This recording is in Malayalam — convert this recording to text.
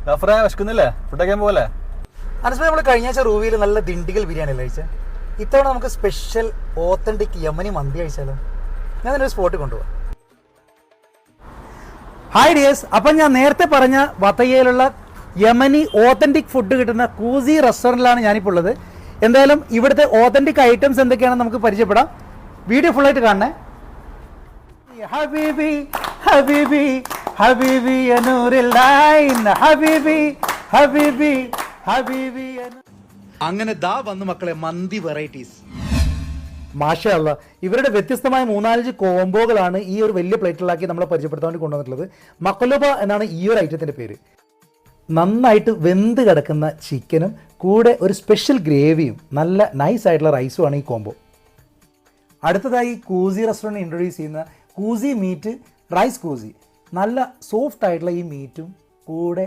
വിശക്കുന്നില്ലേ? ഫുഡൊക്കെ പോലെ അനുസ്മ, നമ്മൾ കഴിഞ്ഞ ആഴ്ച റൂവിയിൽ നല്ല ദിണ്ടിഗൽ ബിരിയാണി അല്ലേ കഴിച്ചത്? ഇത്തവണ നമുക്ക് സ്പെഷ്യൽ ഓത്തന്റിക് യമനി മന്തി കഴിച്ചാലോ? ഞാൻ ഒരു സ്പോട്ടിൽ കൊണ്ടുപോകാം. ഹായ് ഡിയേഴ്സ്, അപ്പം ഞാൻ നേരത്തെ പറഞ്ഞ വത്തയ്യയിലുള്ള യമനി ഓത്തന്റിക് ഫുഡ് കിട്ടുന്ന കൂസി റെസ്റ്റോറൻറ്റിലാണ് ഞാനിപ്പോൾ ഉള്ളത്. എന്തായാലും ഇവിടുത്തെ ഓത്തന്റിക് ഐറ്റംസ് എന്തൊക്കെയാണെന്ന് നമുക്ക് പരിചയപ്പെടാം. വീഡിയോ ഫുള്ളായിട്ട് കാണണേ. ഹബീബി ഹബീബി ഹബീബി അനൂറിൽ ലൈൻ ഹബീബി ഹബീബി ഹബീബി. അങ്ങനെ ദാ വന്നു മക്കളെ മന്തി വെറൈറ്റീസ്. മാഷാ അല്ലാ, ഇവരുടെ വ്യത്യസ്തമായ 3-4 കോംബോകളാണ് ഈ ഒരു വലിയ പ്ലേറ്റിലാക്കി നമ്മളെ പരിചയപ്പെടുത്താൻ വേണ്ടി കൊണ്ടുവന്നിട്ടുള്ളത്. മക്കലുബ എന്നാണ് ഈ ഒരു ഐറ്റത്തിൻ്റെ പേര്. നന്നായിട്ട് വെന്ത് കിടക്കുന്ന ചിക്കനും കൂടെ ഒരു സ്പെഷ്യൽ ഗ്രേവിയും നല്ല നൈസ് ആയിട്ടുള്ള റൈസുമാണ് ഈ കോംബോ. അടുത്തതായി കൂസി റെസ്റ്റോറൻറ്റ് ഇൻട്രൊഡ്യൂസ് ചെയ്യുന്ന കൂസി മീറ്റ് റൈസ് കൂസി. നല്ല സോഫ്റ്റ് ആയിട്ടുള്ള ഈ മീറ്റും കൂടെ